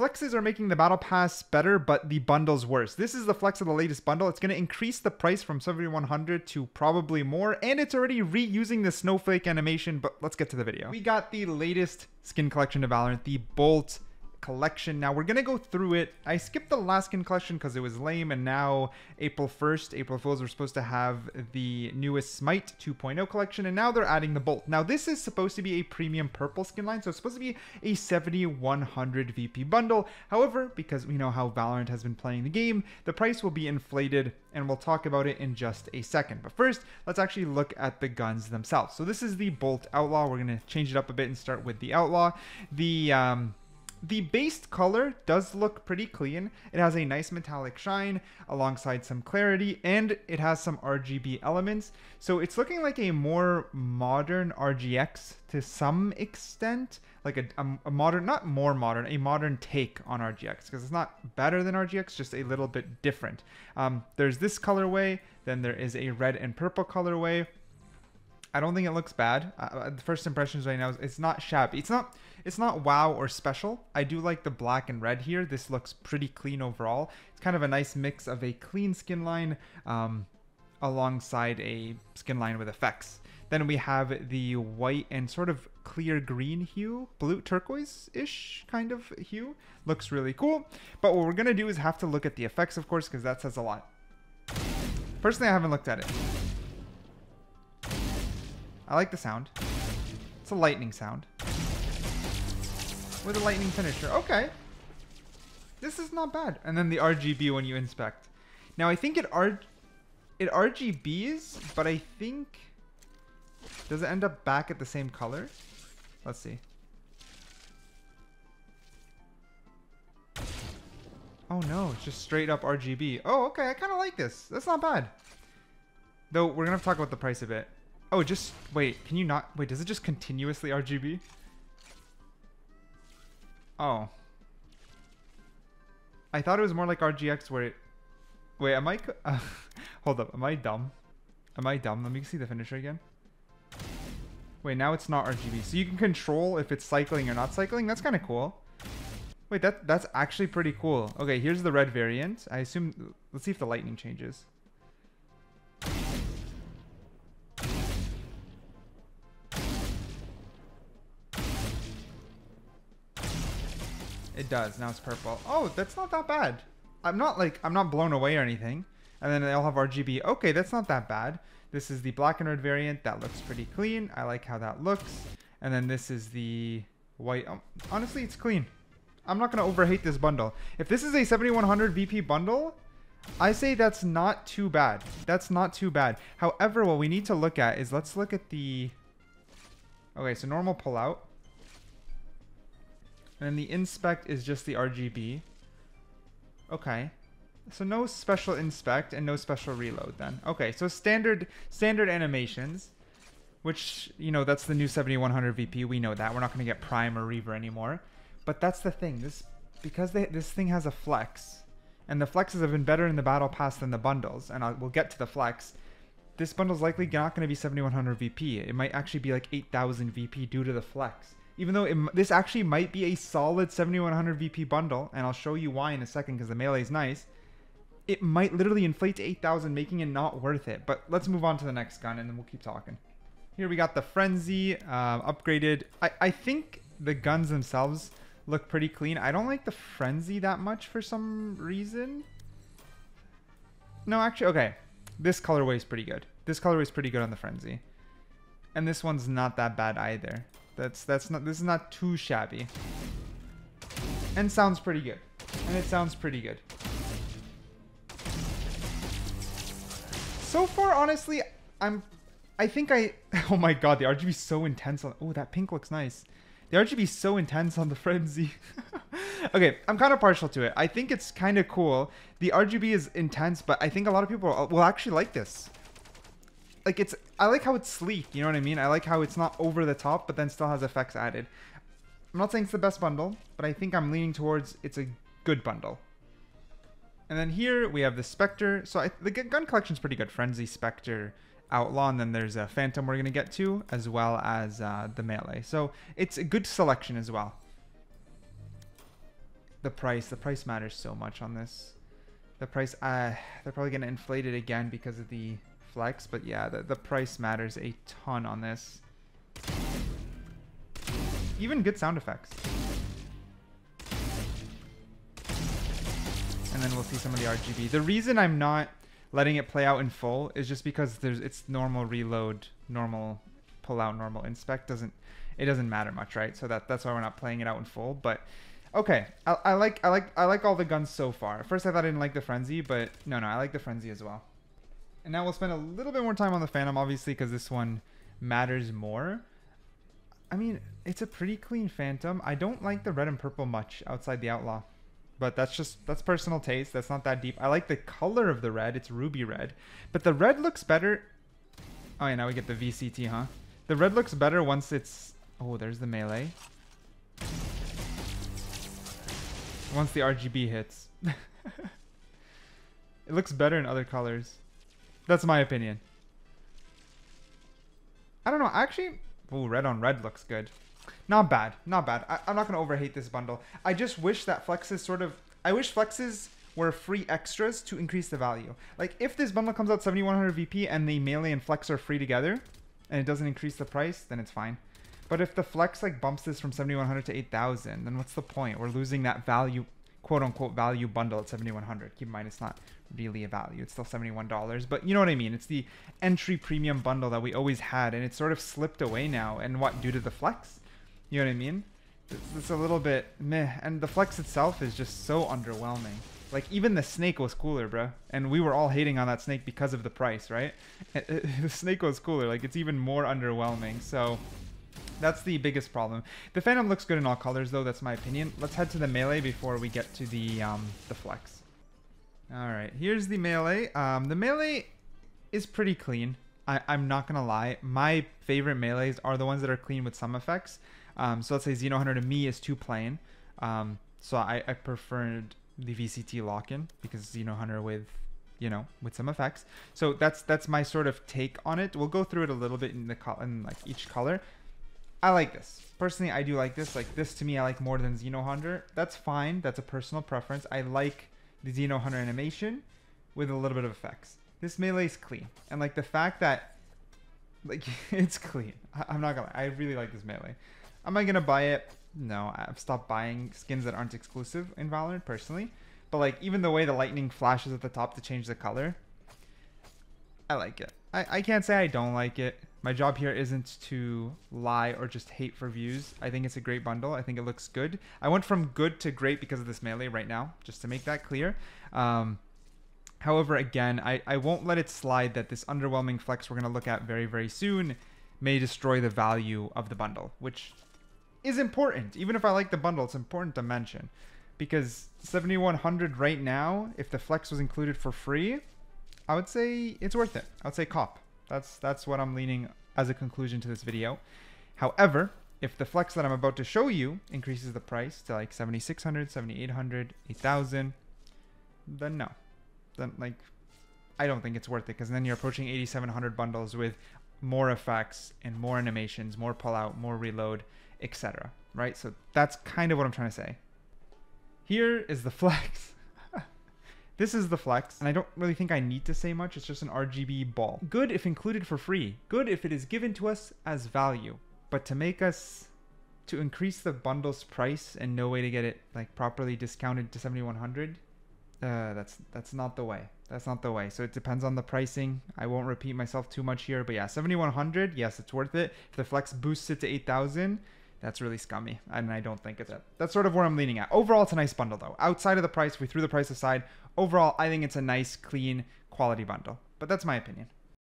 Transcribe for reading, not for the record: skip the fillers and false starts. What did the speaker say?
flexes are making the battle pass better, but the bundle's worse. This is the flex of the latest bundle. It's going to increase the price from 7,100 to probably more, and it's already reusing the snowflake animation, but let's get to the video. We got the latest skin collection to Valorant, the Bolt collection. Now we're gonna go through it. I skipped the last skin collection because it was lame, and now April 1st, April Fools, were supposed to have the newest Smite 2.0 collection, and now they're adding the Bolt. Now this is supposed to be a premium purple skin line, so it's supposed to be a 7,100 VP bundle. However, because we know how Valorant has been playing the game, the price will be inflated, and we'll talk about it in just a second. But first, let's actually look at the guns themselves. So this is the Bolt Outlaw. We're gonna change it up a bit and start with the Outlaw. The base color does look pretty clean. It has a nice metallic shine alongside some clarity, and it has some RGB elements. So it's looking like a more modern RGX to some extent, like a modern, not more modern, a modern take on RGX, because it's not better than RGX, just a little bit different. There's this colorway, then there is a red and purple colorway. I don't think it looks bad. The first impressions right now is it's not shabby. It's not wow or special. I do like the black and red here. This looks pretty clean overall. It's kind of a nice mix of a clean skin line alongside a skin line with effects. Then we have the white and sort of clear green hue, blue turquoise-ish kind of hue. Looks really cool. But what we're gonna do is have to look at the effects, of course, because that says a lot. Personally, I haven't looked at it. I like the sound. It's a lightning sound with a lightning finisher. Okay. This is not bad. And then the RGB when you inspect. Now I think it RGBs, but I think, does it end up back at the same color? Let's see. Oh no, it's just straight up RGB. Oh, okay, I kind of like this. That's not bad. Though we're gonna have to talk about the price a bit. Oh, just wait, can you not wait, does it just continuously RGB? Oh. I thought it was more like RGX where it... Wait, am I... hold up, am I dumb? Am I dumb? Let me see the finisher again. Wait, now it's not RGB. So you can control if it's cycling or not cycling? That's kind of cool. Wait, that's actually pretty cool. Okay, here's the red variant. I assume... Let's see if the lightning changes. It does. Now it's purple. Oh, that's not that bad. I'm not blown away or anything. And then they all have RGB. Okay, that's not that bad. This is the black and red variant. That looks pretty clean. I like how that looks. And then this is the white. Honestly, it's clean. I'm not going to overhate this bundle. If this is a 7,100 VP bundle, I say that's not too bad. That's not too bad. However, what we need to look at is, let's look at the... Okay, so normal pullout. And then the inspect is just the RGB. Okay. So no special inspect and no special reload then. Okay, so standard animations, which, you know, that's the new 7,100 VP. We know that. We're not going to get Prime or Reaver anymore. But that's the thing. Because this thing has a flex, and the flexes have been better in the battle pass than the bundles, and we'll get to the flex. This bundle's likely not going to be 7,100 VP. It might actually be like 8,000 VP due to the flex. Even though this actually might be a solid 7,100 VP bundle, and I'll show you why in a second because the melee is nice, it might literally inflate to 8,000, making it not worth it. But let's move on to the next gun, and then we'll keep talking. Here we got the Frenzy upgraded. I think the guns themselves look pretty clean. I don't like the Frenzy that much for some reason. No, actually, okay. This colorway is pretty good. This colorway is pretty good on the Frenzy. And this one's not that bad either. This is not too shabby. And sounds pretty good. And it sounds pretty good. So far, honestly, oh my god, the RGB is so intense on, oh, that pink looks nice. The RGB is so intense on the Frenzy. Okay, I'm kind of partial to it. I think it's kind of cool. The RGB is intense, but I think a lot of people will actually like this. Like, I like how it's sleek, you know what I mean? I like how it's not over the top, but then still has effects added. I'm not saying it's the best bundle, but I think I'm leaning towards it's a good bundle. And then here we have the Spectre. So the gun collection's pretty good. Frenzy, Spectre, Outlaw, and then there's a Phantom we're going to get to, as well as the Melee. So it's a good selection as well. The price matters so much on this. The price, they're probably going to inflate it again because of the flex, but yeah, the price matters a ton on this. Even good sound effects. And then we'll see some of the RGB. The reason I'm not letting it play out in full is just because it's normal reload, normal pull out, normal inspect. It doesn't matter much, right? So that's why we're not playing it out in full. But okay, I like all the guns so far. At first I thought I didn't like the frenzy, but no, I like the frenzy as well. And now we'll spend a little bit more time on the Phantom, obviously, because this one matters more. I mean, it's a pretty clean Phantom. I don't like the red and purple much outside the Outlaw, but that's personal taste. That's not that deep. I like the color of the red. It's ruby red, but the red looks better. Oh yeah, now we get the VCT, huh? The red looks better once it's... Oh, there's the melee. Once the RGB hits. It looks better in other colors. That's my opinion. I don't know. Actually, ooh, red on red looks good. Not bad. Not bad. I'm not going to overhate this bundle. I just wish that flexes I wish flexes were free extras to increase the value. Like, if this bundle comes out 7100 VP and the melee and flex are free together, and it doesn't increase the price, then it's fine. But if the flex like bumps this from 7100 to 8000, then what's the point? We're losing that value, quote unquote value bundle at 7100. Keep in mind, it's not really a value. It's still $71, but you know what I mean? It's the entry premium bundle that we always had, and it's sort of slipped away now. And what, due to the flex? You know what I mean? It's a little bit meh. And the flex itself is just so underwhelming. Like, even the snake was cooler, bro. And we were all hating on that snake because of the price, right? The snake was cooler. Like, it's even more underwhelming. So that's the biggest problem. The Phantom looks good in all colors, though. That's my opinion. Let's head to the melee before we get to the flex. All right, here's the melee. The melee is pretty clean. I'm not going to lie. My favorite melees are the ones that are clean with some effects. So let's say Xeno Hunter to me is too plain. So I preferred the VCT lock-in because Xeno Hunter with some effects. So that's my sort of take on it. We'll go through it a little bit in like each color. I like this. Personally, I do like this. Like, this to me, I like more than Xeno Hunter. That's fine. That's a personal preference. I like the Xeno Hunter animation with a little bit of effects. This melee is clean. And like the fact that like it's clean. I'm not gonna lie. I really like this melee. Am I gonna buy it? No, I've stopped buying skins that aren't exclusive in Valorant personally. But like, even the way the lightning flashes at the top to change the color, I like it. I can't say I don't like it. My job here isn't to lie or just hate for views. I think it's a great bundle. I think it looks good. I went from good to great because of this melee right now, just to make that clear. However, again, I won't let it slide that this underwhelming flex we're going to look at very, very soon may destroy the value of the bundle, which is important. Even if I like the bundle, it's important to mention. Because 7100 right now, if the flex was included for free, I would say it's worth it. I would say cop. That's what I'm leaning as a conclusion to this video. However, if the flex that I'm about to show you increases the price to like 7600, 7800, 8000, then no. Then like, I don't think it's worth it, because then you're approaching 8700 bundles with more effects and more animations, more pullout, more reload, etc. Right? So that's kind of what I'm trying to say. Here is the flex. This is the flex, and I don't really think I need to say much. It's just an RGB ball. Good if included for free. Good if it is given to us as value. But to increase the bundle's price and no way to get it like properly discounted to 7100, that's not the way. That's not the way. So it depends on the pricing. I won't repeat myself too much here, but yeah, 7100, yes, it's worth it. If the flex boosts it to 8000, that's really scummy, and I don't think it's it. That's sort of where I'm leaning at. Overall, it's a nice bundle, though. Outside of the price, we threw the price aside. Overall, I think it's a nice, clean, quality bundle. But that's my opinion.